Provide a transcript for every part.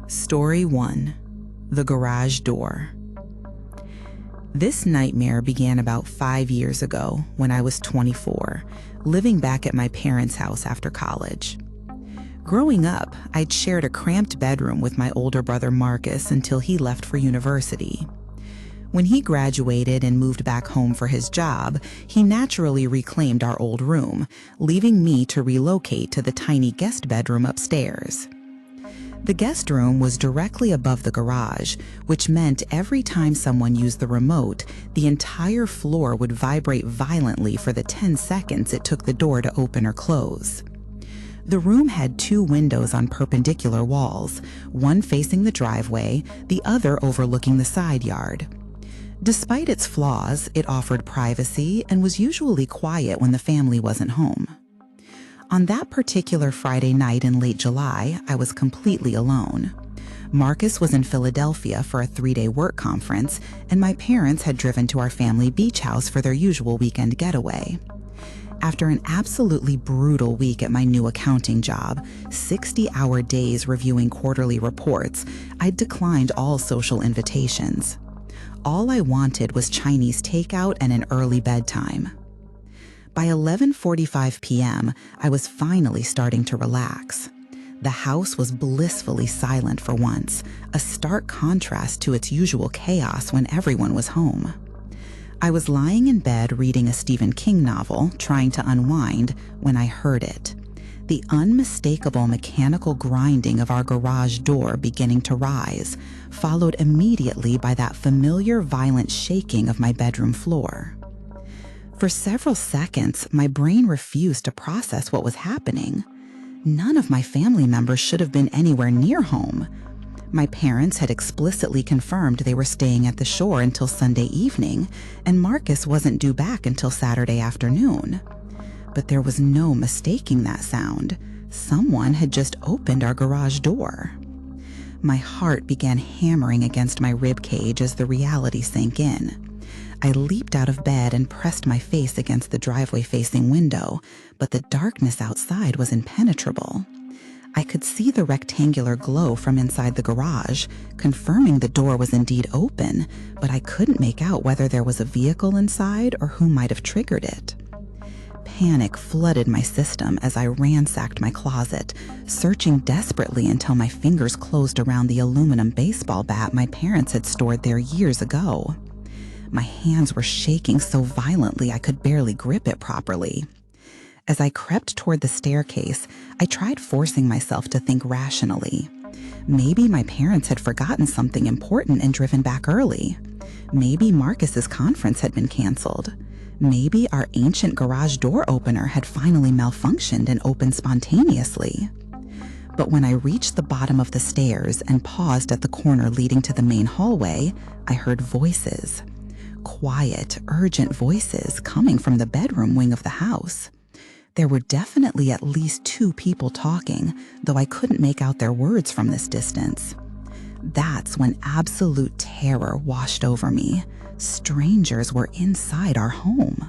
Story 1. The Garage Door. This nightmare began about 5 years ago when I was 24, living back at my parents' house after college. Growing up, I'd shared a cramped bedroom with my older brother Marcus until he left for university. When he graduated and moved back home for his job, he naturally reclaimed our old room, leaving me to relocate to the tiny guest bedroom upstairs. The guest room was directly above the garage, which meant every time someone used the remote, the entire floor would vibrate violently for the 10 seconds it took the door to open or close. The room had 2 windows on perpendicular walls, one facing the driveway, the other overlooking the side yard. Despite its flaws, it offered privacy and was usually quiet when the family wasn't home. On that particular Friday night in late July, I was completely alone. Marcus was in Philadelphia for a 3-day work conference, and my parents had driven to our family beach house for their usual weekend getaway. After an absolutely brutal week at my new accounting job, 60-hour days reviewing quarterly reports, I declined all social invitations. All I wanted was Chinese takeout and an early bedtime. By 11:45 p.m., I was finally starting to relax. The house was blissfully silent for once, a stark contrast to its usual chaos when everyone was home. I was lying in bed reading a Stephen King novel, trying to unwind, when I heard it. The unmistakable mechanical grinding of our garage door beginning to rise, followed immediately by that familiar violent shaking of my bedroom floor. For several seconds, my brain refused to process what was happening. None of my family members should have been anywhere near home. My parents had explicitly confirmed they were staying at the shore until Sunday evening, and Marcus wasn't due back until Saturday afternoon. But there was no mistaking that sound. Someone had just opened our garage door. My heart began hammering against my rib cage as the reality sank in. I leaped out of bed and pressed my face against the driveway-facing window, but the darkness outside was impenetrable. I could see the rectangular glow from inside the garage, confirming the door was indeed open, but I couldn't make out whether there was a vehicle inside or who might have triggered it. Panic flooded my system as I ransacked my closet, searching desperately until my fingers closed around the aluminum baseball bat my parents had stored there years ago. My hands were shaking so violently I could barely grip it properly. As I crept toward the staircase, I tried forcing myself to think rationally. Maybe my parents had forgotten something important and driven back early. Maybe Marcus's conference had been canceled. Maybe our ancient garage door opener had finally malfunctioned and opened spontaneously. But when I reached the bottom of the stairs and paused at the corner leading to the main hallway, I heard voices. Quiet, urgent voices coming from the bedroom wing of the house. There were definitely at least 2 people talking, though I couldn't make out their words from this distance. That's when absolute terror washed over me. Strangers were inside our home.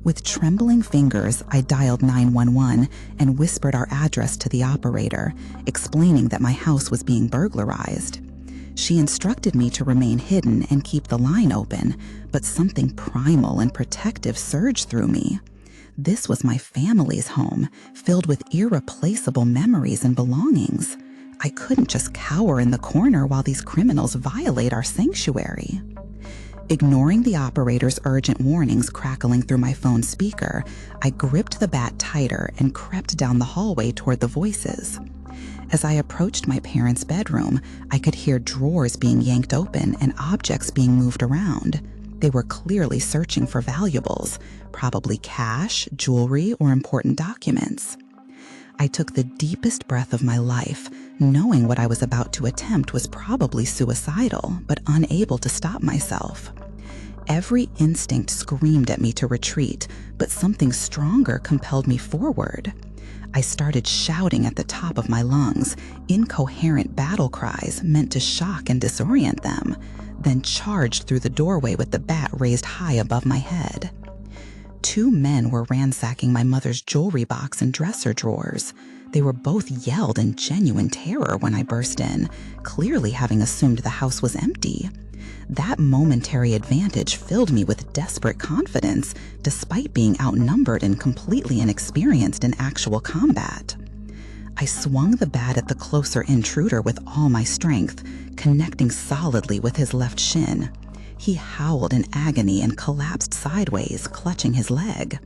With trembling fingers, I dialed 911 and whispered our address to the operator, explaining that my house was being burglarized. She instructed me to remain hidden and keep the line open, but something primal and protective surged through me. This was my family's home, filled with irreplaceable memories and belongings. I couldn't just cower in the corner while these criminals violate our sanctuary. Ignoring the operator's urgent warnings crackling through my phone speaker, I gripped the bat tighter and crept down the hallway toward the voices. As I approached my parents' bedroom, I could hear drawers being yanked open and objects being moved around. They were clearly searching for valuables, probably cash, jewelry, or important documents. I took the deepest breath of my life, knowing what I was about to attempt was probably suicidal, but unable to stop myself. Every instinct screamed at me to retreat, but something stronger compelled me forward. I started shouting at the top of my lungs, incoherent battle cries meant to shock and disorient them, then charged through the doorway with the bat raised high above my head. 2 men were ransacking my mother's jewelry box and dresser drawers. They were both yelled in genuine terror when I burst in, clearly having assumed the house was empty. That momentary advantage filled me with desperate confidence, despite being outnumbered and completely inexperienced in actual combat. I swung the bat at the closer intruder with all my strength, connecting solidly with his left shin. He howled in agony and collapsed sideways, clutching his leg.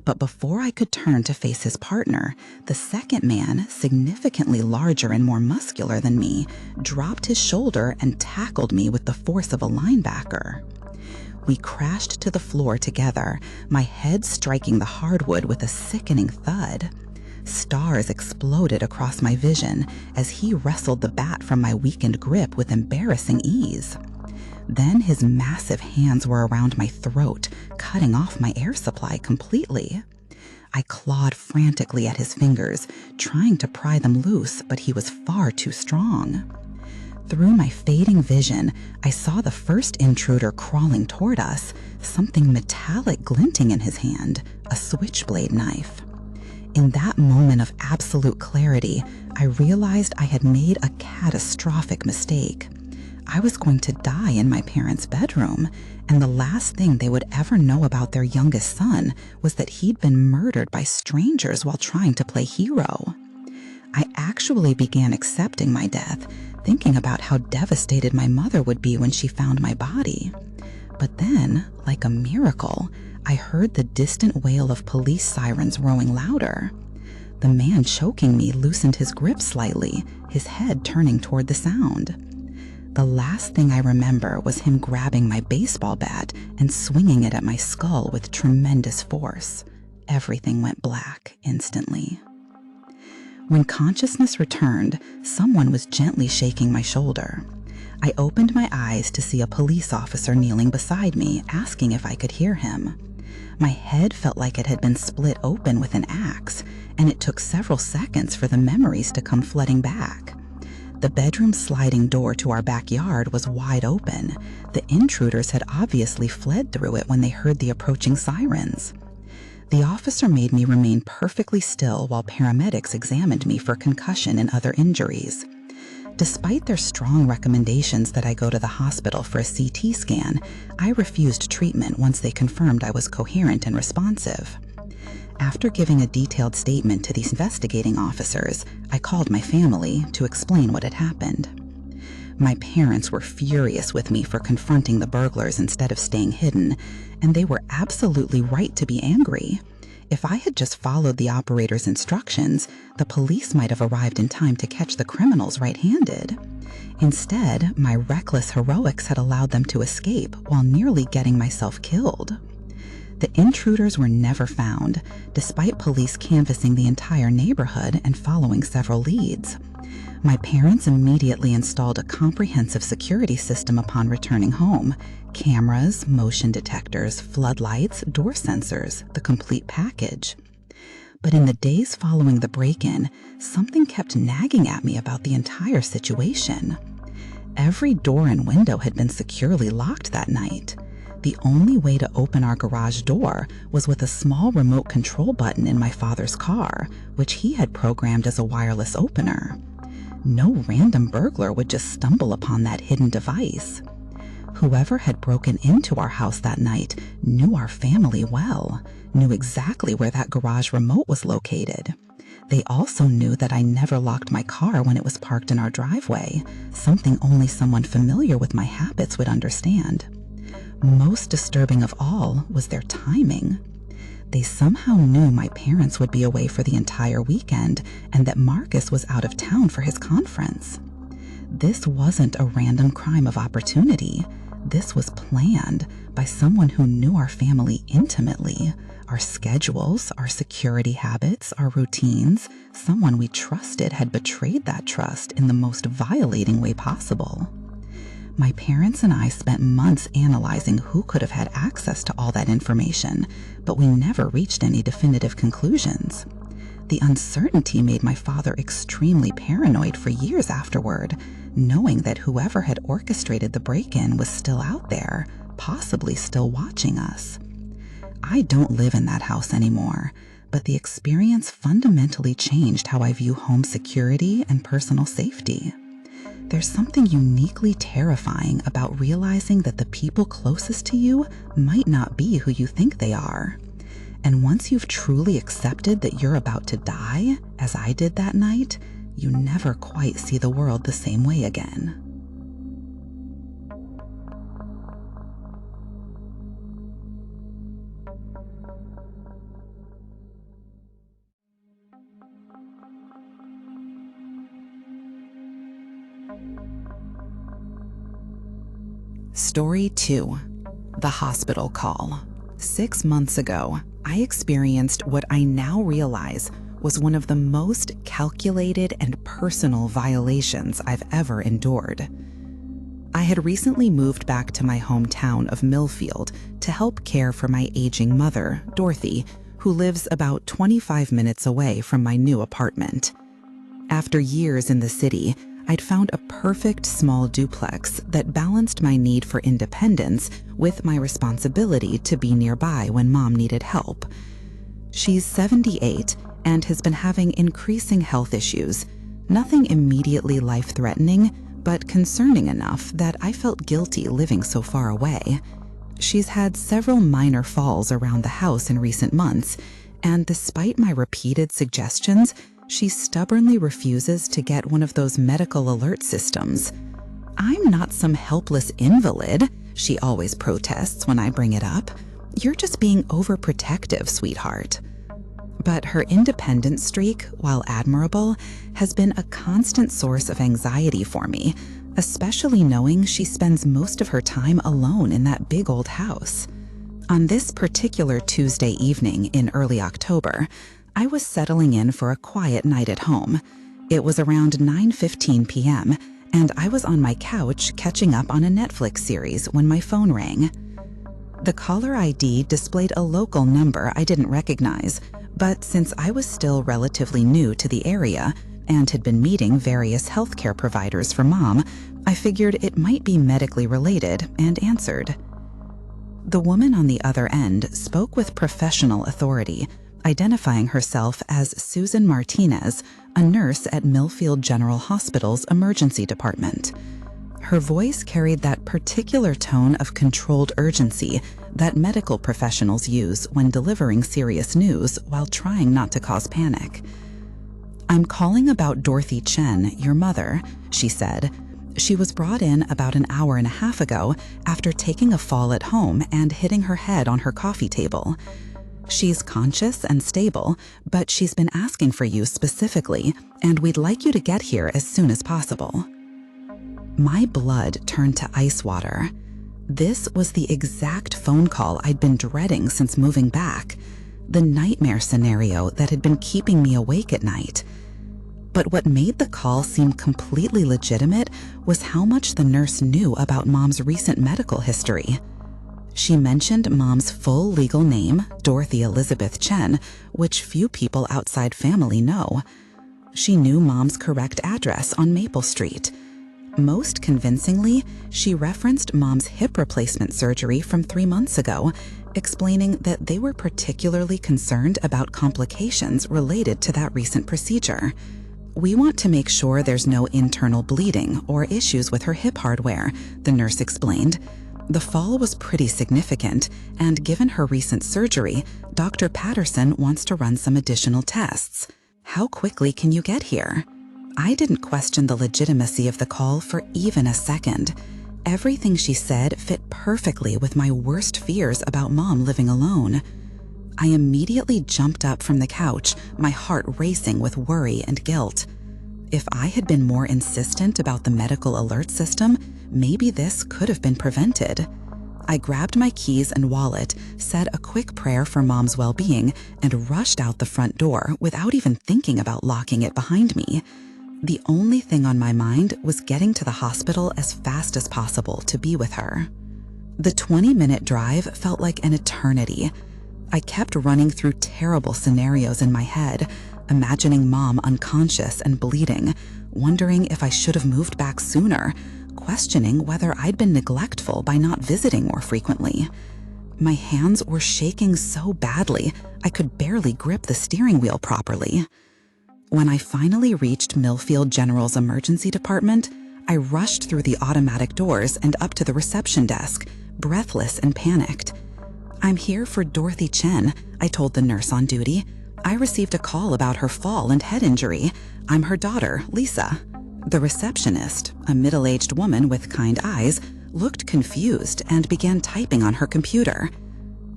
But before I could turn to face his partner, the second man, significantly larger and more muscular than me, dropped his shoulder and tackled me with the force of a linebacker. We crashed to the floor together, my head striking the hardwood with a sickening thud. Stars exploded across my vision as he wrestled the bat from my weakened grip with embarrassing ease. Then his massive hands were around my throat, cutting off my air supply completely. I clawed frantically at his fingers, trying to pry them loose, but he was far too strong. Through my fading vision, I saw the first intruder crawling toward us, something metallic glinting in his hand, a switchblade knife. In that moment of absolute clarity, I realized I had made a catastrophic mistake. I was going to die in my parents' bedroom, and the last thing they would ever know about their youngest son was that he'd been murdered by strangers while trying to play hero. I actually began accepting my death, thinking about how devastated my mother would be when she found my body. But then, like a miracle, I heard the distant wail of police sirens growing louder. The man choking me loosened his grip slightly, his head turning toward the sound. The last thing I remember was him grabbing my baseball bat and swinging it at my skull with tremendous force. Everything went black instantly. When consciousness returned, someone was gently shaking my shoulder. I opened my eyes to see a police officer kneeling beside me, asking if I could hear him. My head felt like it had been split open with an axe, and it took several seconds for the memories to come flooding back. The bedroom sliding door to our backyard was wide open. The intruders had obviously fled through it when they heard the approaching sirens. The officer made me remain perfectly still while paramedics examined me for concussion and other injuries. Despite their strong recommendations that I go to the hospital for a CT scan, I refused treatment once they confirmed I was coherent and responsive. After giving a detailed statement to these investigating officers, I called my family to explain what had happened. My parents were furious with me for confronting the burglars instead of staying hidden, and they were absolutely right to be angry. If I had just followed the operator's instructions, the police might have arrived in time to catch the criminals red-handed. Instead, my reckless heroics had allowed them to escape while nearly getting myself killed. The intruders were never found, despite police canvassing the entire neighborhood and following several leads. My parents immediately installed a comprehensive security system upon returning home: cameras, motion detectors, floodlights, door sensors, the complete package. But in the days following the break-in, something kept nagging at me about the entire situation. Every door and window had been securely locked that night. The only way to open our garage door was with a small remote control button in my father's car, which he had programmed as a wireless opener. No random burglar would just stumble upon that hidden device. Whoever had broken into our house that night knew our family well, knew exactly where that garage remote was located. They also knew that I never locked my car when it was parked in our driveway, something only someone familiar with my habits would understand. Most disturbing of all was their timing. They somehow knew my parents would be away for the entire weekend and that Marcus was out of town for his conference. This wasn't a random crime of opportunity. This was planned by someone who knew our family intimately, our schedules, our security habits, our routines. Someone we trusted had betrayed that trust in the most violating way possible. My parents and I spent months analyzing who could have had access to all that information, but we never reached any definitive conclusions. The uncertainty made my father extremely paranoid for years afterward, knowing that whoever had orchestrated the break-in was still out there, possibly still watching us. I don't live in that house anymore, but the experience fundamentally changed how I view home security and personal safety. There's something uniquely terrifying about realizing that the people closest to you might not be who you think they are. And once you've truly accepted that you're about to die, as I did that night, you never quite see the world the same way again. Story 2. The hospital call. 6 months ago, I experienced what I now realize was one of the most calculated and personal violations I've ever endured. I had recently moved back to my hometown of Millfield to help care for my aging mother, Dorothy, who lives about 25 minutes away from my new apartment. After years in the city, I'd found a perfect small duplex that balanced my need for independence with my responsibility to be nearby when Mom needed help. She's 78 and has been having increasing health issues, nothing immediately life-threatening, but concerning enough that I felt guilty living so far away. She's had several minor falls around the house in recent months, and despite my repeated suggestions, she stubbornly refuses to get one of those medical alert systems. "I'm not some helpless invalid," she always protests when I bring it up. "You're just being overprotective, sweetheart." But her independence streak, while admirable, has been a constant source of anxiety for me, especially knowing she spends most of her time alone in that big old house. On this particular Tuesday evening in early October, I was settling in for a quiet night at home. It was around 9:15 p.m., and I was on my couch catching up on a Netflix series when my phone rang. The caller ID displayed a local number I didn't recognize, but since I was still relatively new to the area and had been meeting various healthcare providers for Mom, I figured it might be medically related and answered. The woman on the other end spoke with professional authority, identifying herself as Susan Martinez, a nurse at Millfield General Hospital's emergency department. Her voice carried that particular tone of controlled urgency that medical professionals use when delivering serious news while trying not to cause panic. "I'm calling about Dorothy Chen, your mother," she said. "She was brought in about an hour and a half ago after taking a fall at home and hitting her head on her coffee table. She's conscious and stable, but she's been asking for you specifically, and we'd like you to get here as soon as possible." My blood turned to ice water. This was the exact phone call I'd been dreading since moving back, the nightmare scenario that had been keeping me awake at night. But what made the call seem completely legitimate was how much the nurse knew about Mom's recent medical history. She mentioned Mom's full legal name, Dorothy Elizabeth Chen, which few people outside family know. She knew Mom's correct address on Maple Street. Most convincingly, she referenced Mom's hip replacement surgery from 3 months ago, explaining that they were particularly concerned about complications related to that recent procedure. "We want to make sure there's no internal bleeding or issues with her hip hardware," the nurse explained. "The fall was pretty significant, and given her recent surgery, Dr. Patterson wants to run some additional tests. How quickly can you get here?" I didn't question the legitimacy of the call for even a second. Everything she said fit perfectly with my worst fears about Mom living alone. I immediately jumped up from the couch, my heart racing with worry and guilt. If I had been more insistent about the medical alert system, maybe this could have been prevented. I grabbed my keys and wallet, said a quick prayer for Mom's well-being, and rushed out the front door without even thinking about locking it behind me. The only thing on my mind was getting to the hospital as fast as possible to be with her. The 20-minute drive felt like an eternity. I kept running through terrible scenarios in my head, imagining Mom unconscious and bleeding, wondering if I should have moved back sooner, questioning whether I'd been neglectful by not visiting more frequently. My hands were shaking so badly, I could barely grip the steering wheel properly. When I finally reached Millfield General's emergency department, I rushed through the automatic doors and up to the reception desk, breathless and panicked. "I'm here for Dorothy Chen," I told the nurse on duty. "I received a call about her fall and head injury. I'm her daughter, Lisa." The receptionist, a middle-aged woman with kind eyes, looked confused and began typing on her computer.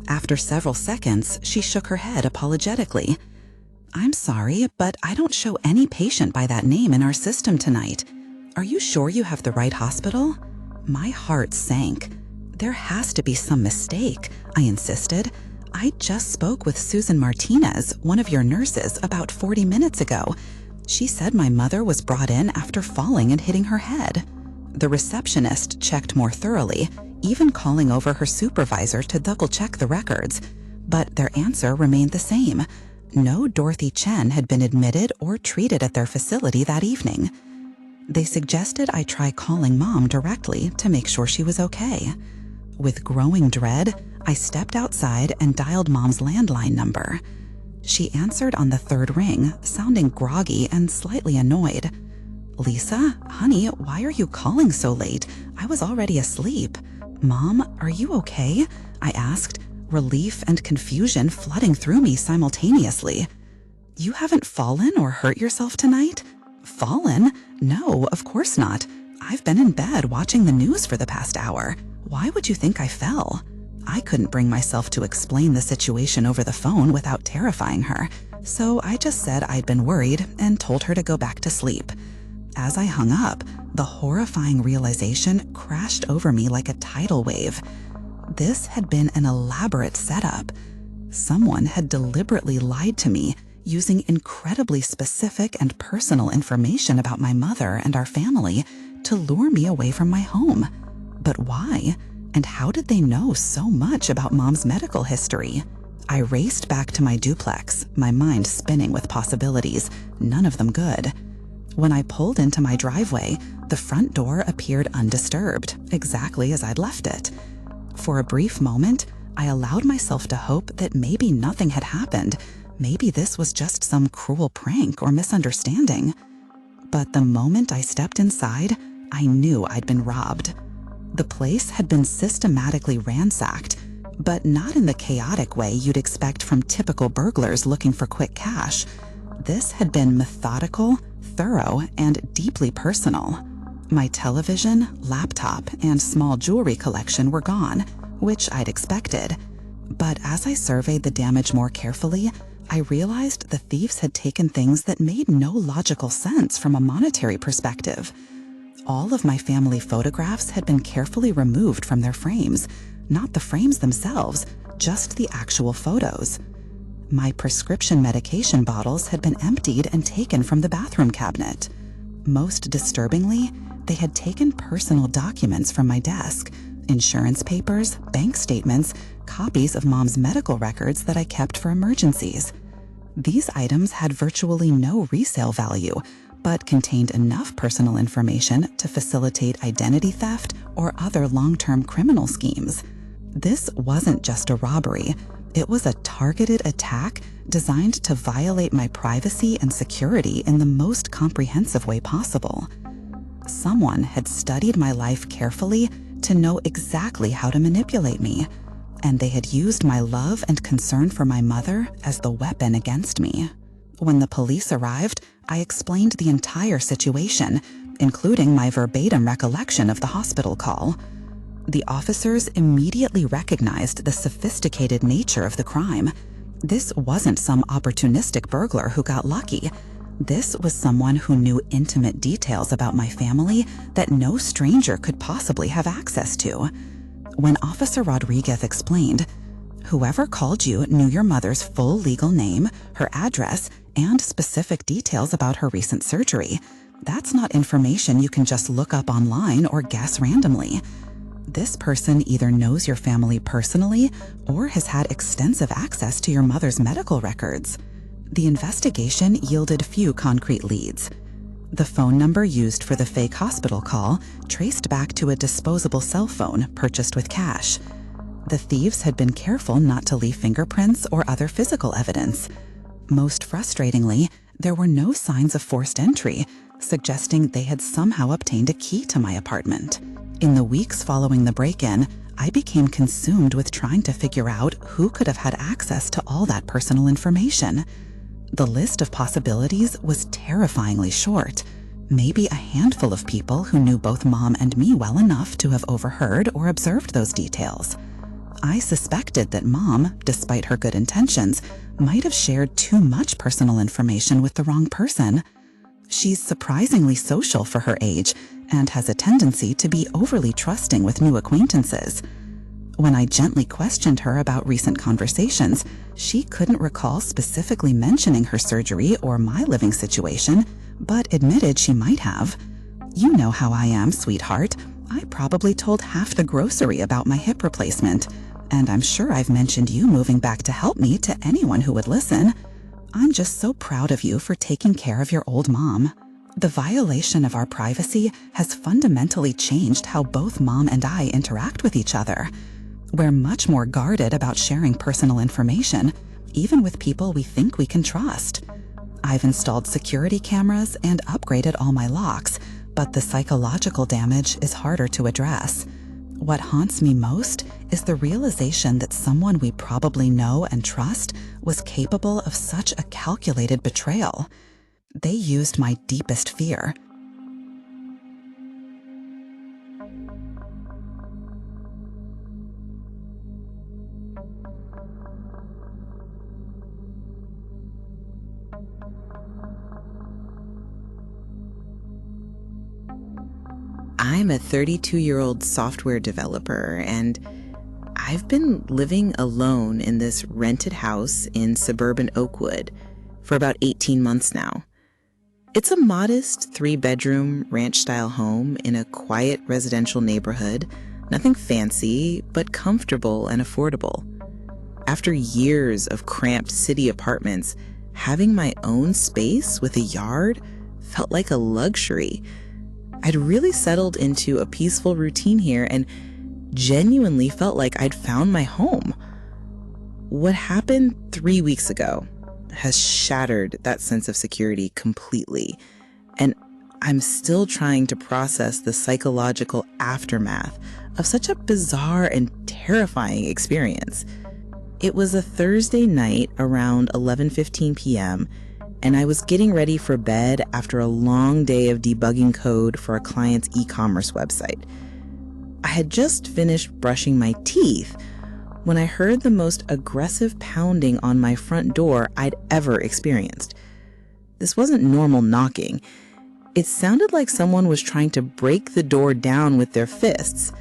After several seconds, she shook her head apologetically. "I'm sorry, but I don't show any patient by that name in our system tonight. Are you sure you have the right hospital?" My heart sank. "There has to be some mistake," I insisted. "I just spoke with Susan Martinez, one of your nurses, about 40 minutes ago. She said my mother was brought in after falling and hitting her head." The receptionist checked more thoroughly, even calling over her supervisor to double-check the records. But their answer remained the same. No Dorothy Chen had been admitted or treated at their facility that evening. They suggested I try calling Mom directly to make sure she was okay. With growing dread, I stepped outside and dialed Mom's landline number. She answered on the third ring, sounding groggy and slightly annoyed. "Lisa, honey, why are you calling so late? I was already asleep." "Mom, are you okay?" I asked, relief and confusion flooding through me simultaneously. "You haven't fallen or hurt yourself tonight?" "Fallen? No, of course not. I've been in bed watching the news for the past hour. Why would you think I fell?" I couldn't bring myself to explain the situation over the phone without terrifying her, so I just said I'd been worried and told her to go back to sleep. As I hung up, the horrifying realization crashed over me like a tidal wave. This had been an elaborate setup. Someone had deliberately lied to me, using incredibly specific and personal information about my mother and our family to lure me away from my home. But why? And how did they know so much about Mom's medical history? I raced back to my duplex, my mind spinning with possibilities, none of them good. When I pulled into my driveway, the front door appeared undisturbed, exactly as I'd left it. For a brief moment, I allowed myself to hope that maybe nothing had happened. Maybe this was just some cruel prank or misunderstanding. But the moment I stepped inside, I knew I'd been robbed. The place had been systematically ransacked, but not in the chaotic way you'd expect from typical burglars looking for quick cash. This had been methodical, thorough, and deeply personal. My television, laptop, and small jewelry collection were gone, which I'd expected. But as I surveyed the damage more carefully, I realized the thieves had taken things that made no logical sense from a monetary perspective. All of my family photographs had been carefully removed from their frames, not the frames themselves, just the actual photos. My prescription medication bottles had been emptied and taken from the bathroom cabinet. Most disturbingly, they had taken personal documents from my desk, insurance papers, bank statements, copies of Mom's medical records that I kept for emergencies. These items had virtually no resale value, but contained enough personal information to facilitate identity theft or other long-term criminal schemes. This wasn't just a robbery. It was a targeted attack designed to violate my privacy and security in the most comprehensive way possible. Someone had studied my life carefully to know exactly how to manipulate me, and they had used my love and concern for my mother as the weapon against me. When the police arrived, I explained the entire situation, including my verbatim recollection of the hospital call. The officers immediately recognized the sophisticated nature of the crime. This wasn't some opportunistic burglar who got lucky. This was someone who knew intimate details about my family that no stranger could possibly have access to. When Officer Rodriguez explained, "Whoever called you knew your mother's full legal name, her address, and specific details about her recent surgery. That's not information you can just look up online or guess randomly. This person either knows your family personally or has had extensive access to your mother's medical records." The investigation yielded few concrete leads. The phone number used for the fake hospital call traced back to a disposable cell phone purchased with cash. The thieves had been careful not to leave fingerprints or other physical evidence. Most frustratingly, there were no signs of forced entry, suggesting they had somehow obtained a key to my apartment. In the weeks following the break-in, I became consumed with trying to figure out who could have had access to all that personal information. The list of possibilities was terrifyingly short. Maybe a handful of people who knew both Mom and me well enough to have overheard or observed those details. I suspected that Mom, despite her good intentions, might have shared too much personal information with the wrong person. She's surprisingly social for her age and has a tendency to be overly trusting with new acquaintances. When I gently questioned her about recent conversations, she couldn't recall specifically mentioning her surgery or my living situation, but admitted she might have. You know how I am, sweetheart. I probably told half the grocery about my hip replacement, and I'm sure I've mentioned you moving back to help me to anyone who would listen. I'm just so proud of you for taking care of your old mom. The violation of our privacy has fundamentally changed how both Mom and I interact with each other. We're much more guarded about sharing personal information, even with people we think we can trust. I've installed security cameras and upgraded all my locks, but the psychological damage is harder to address. What haunts me most is the realization that someone we probably know and trust was capable of such a calculated betrayal. They used my deepest fear. I'm a 32-year-old software developer, and I've been living alone in this rented house in suburban Oakwood for about 18 months now. It's a modest 3-bedroom ranch-style home in a quiet residential neighborhood, nothing fancy, but comfortable and affordable. After years of cramped city apartments, having my own space with a yard felt like a luxury. I'd really settled into a peaceful routine here and genuinely felt like I'd found my home. What happened 3 weeks ago has shattered that sense of security completely, and I'm still trying to process the psychological aftermath of such a bizarre and terrifying experience. It was a Thursday night around 11:15 p.m., and I was getting ready for bed after a long day of debugging code for a client's e-commerce website. I had just finished brushing my teeth when I heard the most aggressive pounding on my front door I'd ever experienced. This wasn't normal knocking. It sounded like someone was trying to break the door down with their fists.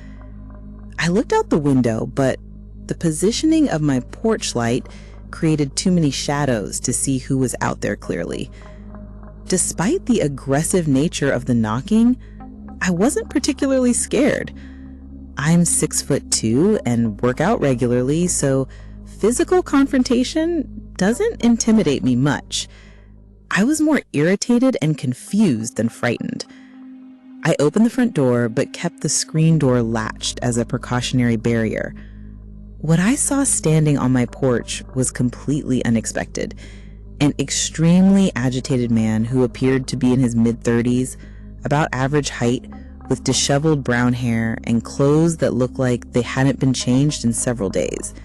I looked out the window, but the positioning of my porch light created too many shadows to see who was out there clearly. Despite the aggressive nature of the knocking, I wasn't particularly scared. I'm 6'2" and work out regularly, so physical confrontation doesn't intimidate me much. I was more irritated and confused than frightened. I opened the front door but kept the screen door latched as a precautionary barrier. What I saw standing on my porch was completely unexpected. An extremely agitated man who appeared to be in his mid-30s, about average height, with disheveled brown hair and clothes that looked like they hadn't been changed in several days.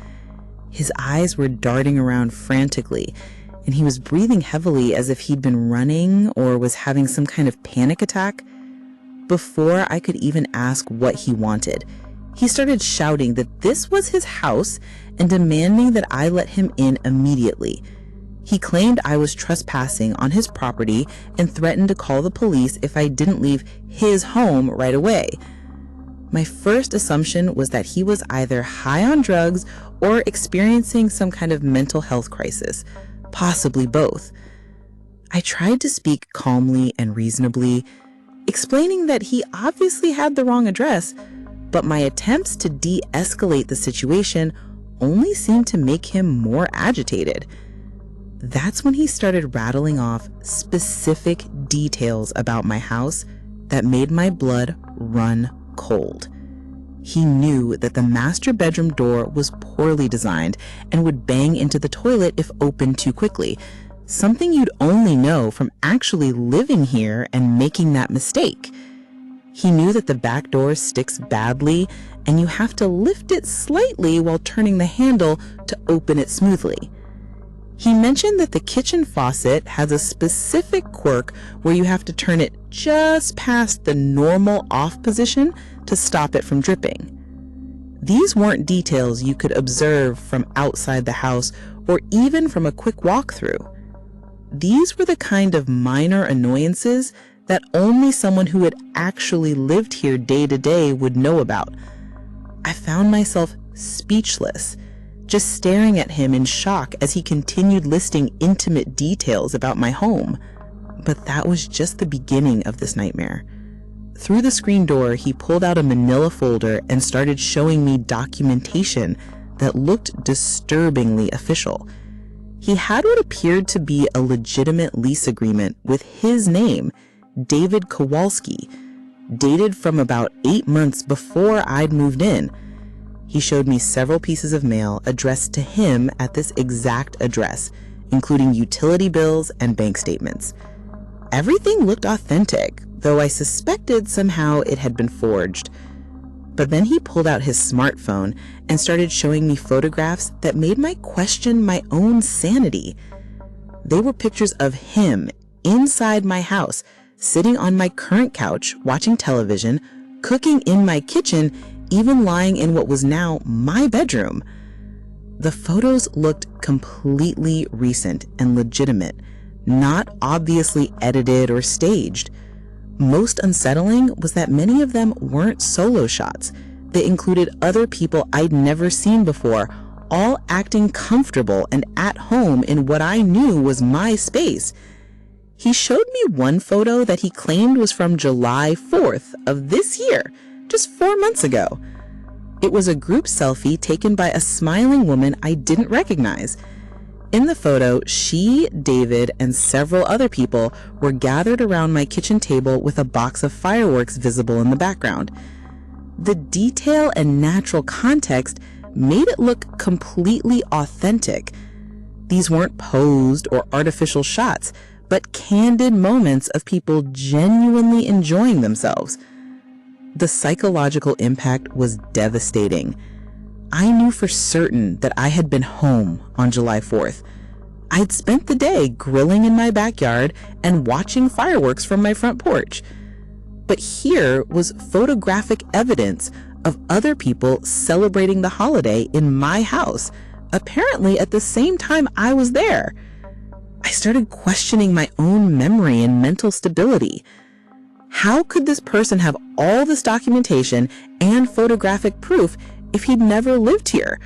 His eyes were darting around frantically, and he was breathing heavily as if he'd been running or was having some kind of panic attack. Before I could even ask what he wanted, he started shouting that this was his house and demanding that I let him in immediately. He claimed I was trespassing on his property and threatened to call the police if I didn't leave his home right away. My first assumption was that he was either high on drugs or experiencing some kind of mental health crisis, possibly both. I tried to speak calmly and reasonably, explaining that he obviously had the wrong address, but my attempts to de-escalate the situation only seemed to make him more agitated. That's when he started rattling off specific details about my house that made my blood run cold. He knew that the master bedroom door was poorly designed and would bang into the toilet if opened too quickly, something you'd only know from actually living here and making that mistake. He knew that the back door sticks badly and you have to lift it slightly while turning the handle to open it smoothly. He mentioned that the kitchen faucet has a specific quirk where you have to turn it just past the normal off position to stop it from dripping. These weren't details you could observe from outside the house or even from a quick walkthrough. These were the kind of minor annoyances that only someone who had actually lived here day to day would know about. I found myself speechless, just staring at him in shock as he continued listing intimate details about my home. But that was just the beginning of this nightmare. Through the screen door, he pulled out a manila folder and started showing me documentation that looked disturbingly official. He had what appeared to be a legitimate lease agreement with his name, David Kowalski, dated from about 8 months before I'd moved in. He showed me several pieces of mail addressed to him at this exact address, including utility bills and bank statements. Everything looked authentic, though I suspected somehow it had been forged. But then he pulled out his smartphone and started showing me photographs that made me question my own sanity. They were pictures of him inside my house, sitting on my current couch, watching television, cooking in my kitchen, even lying in what was now my bedroom. The photos looked completely recent and legitimate, not obviously edited or staged. Most unsettling was that many of them weren't solo shots. They included other people I'd never seen before, all acting comfortable and at home in what I knew was my space. He showed me one photo that he claimed was from July 4th of this year, just 4 months ago. It was a group selfie taken by a smiling woman I didn't recognize. In the photo, she, David, and several other people were gathered around my kitchen table with a box of fireworks visible in the background. The detail and natural context made it look completely authentic. These weren't posed or artificial shots, but candid moments of people genuinely enjoying themselves. The psychological impact was devastating. I knew for certain that I had been home on July 4th. I'd spent the day grilling in my backyard and watching fireworks from my front porch. But here was photographic evidence of other people celebrating the holiday in my house, apparently at the same time I was there. I started questioning my own memory and mental stability. How could this person have all this documentation and photographic proof if he'd never lived here?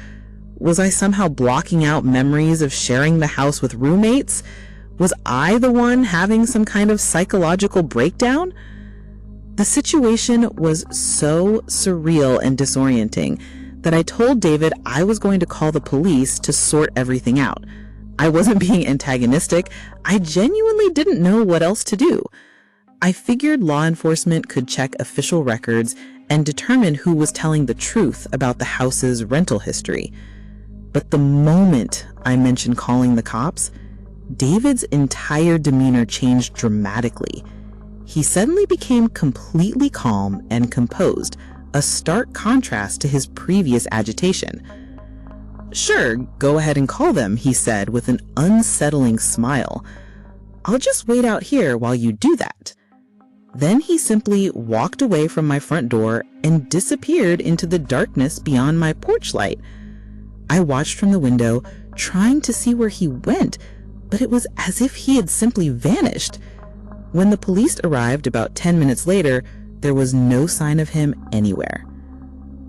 Was I somehow blocking out memories of sharing the house with roommates? Was I the one having some kind of psychological breakdown? The situation was so surreal and disorienting that I told David I was going to call the police to sort everything out. I wasn't being antagonistic. I genuinely didn't know what else to do. I figured law enforcement could check official records and determine who was telling the truth about the house's rental history. But the moment I mentioned calling the cops, David's entire demeanor changed dramatically. He suddenly became completely calm and composed, a stark contrast to his previous agitation. "Sure, go ahead and call them," he said with an unsettling smile. "I'll just wait out here while you do that." Then he simply walked away from my front door and disappeared into the darkness beyond my porch light. I watched from the window, trying to see where he went, but it was as if he had simply vanished. When the police arrived about 10 minutes later, there was no sign of him anywhere.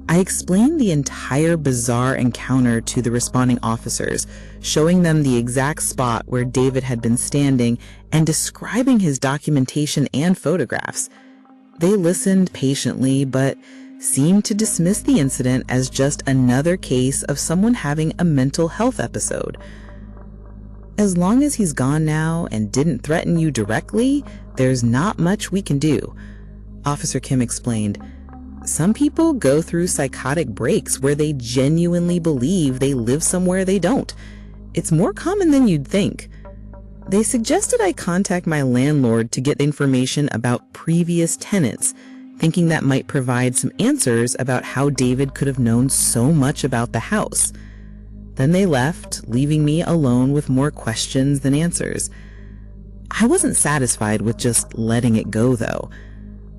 I explained the entire bizarre encounter to the responding officers, showing them the exact spot where David had been standing and describing his documentation and photographs. They listened patiently, but seemed to dismiss the incident as just another case of someone having a mental health episode. "As long as he's gone now and didn't threaten you directly, there's not much we can do," Officer Kim explained. Some people go through psychotic breaks where they genuinely believe they live somewhere they don't. It's more common than you'd think. They suggested I contact my landlord to get information about previous tenants, thinking that might provide some answers about how David could have known so much about the house. Then they left, leaving me alone with more questions than answers. I wasn't satisfied with just letting it go, though.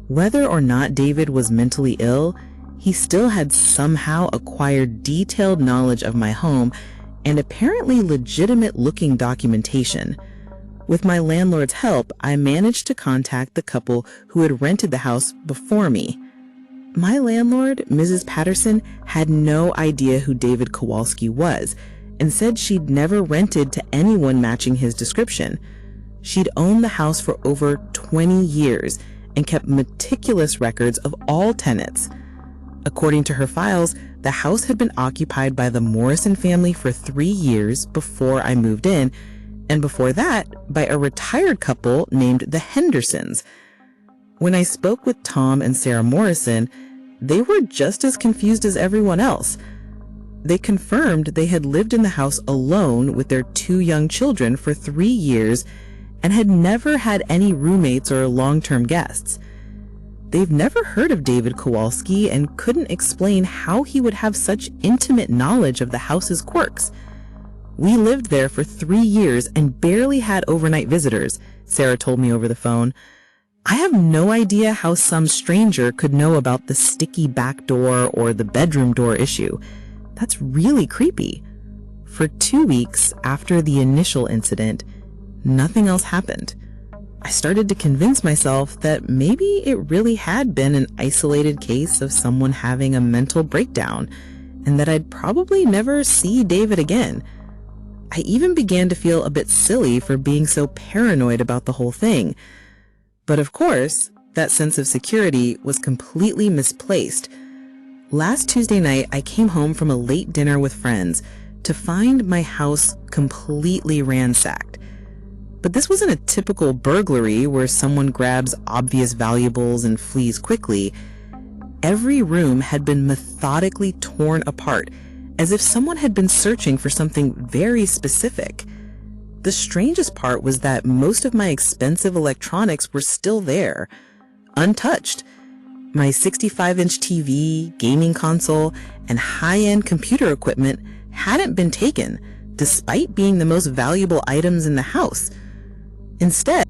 Whether or not David was mentally ill, he still had somehow acquired detailed knowledge of my home and apparently legitimate-looking documentation. With my landlord's help, I managed to contact the couple who had rented the house before me. My landlord, Mrs. Patterson, had no idea who David Kowalski was and said she'd never rented to anyone matching his description. She'd owned the house for over 20 years and kept meticulous records of all tenants. According to her files, the house had been occupied by the Morrison family for 3 years before I moved in, and before that, by a retired couple named the Hendersons. When I spoke with Tom and Sarah Morrison, they were just as confused as everyone else. They confirmed they had lived in the house alone with their 2 young children for 3 years and had never had any roommates or long-term guests. They've never heard of David Kowalski and couldn't explain how he would have such intimate knowledge of the house's quirks. We lived there for 3 years and barely had overnight visitors, Sarah told me over the phone. I have no idea how some stranger could know about the sticky back door or the bedroom door issue. That's really creepy. For 2 weeks after the initial incident, nothing else happened. I started to convince myself that maybe it really had been an isolated case of someone having a mental breakdown, and that I'd probably never see David again. I even began to feel a bit silly for being so paranoid about the whole thing. But of course, that sense of security was completely misplaced. Last Tuesday night, I came home from a late dinner with friends to find my house completely ransacked. But this wasn't a typical burglary where someone grabs obvious valuables and flees quickly. Every room had been methodically torn apart, as if someone had been searching for something very specific. The strangest part was that most of my expensive electronics were still there, untouched. My 65-inch TV, gaming console, and high-end computer equipment hadn't been taken, despite being the most valuable items in the house. Instead,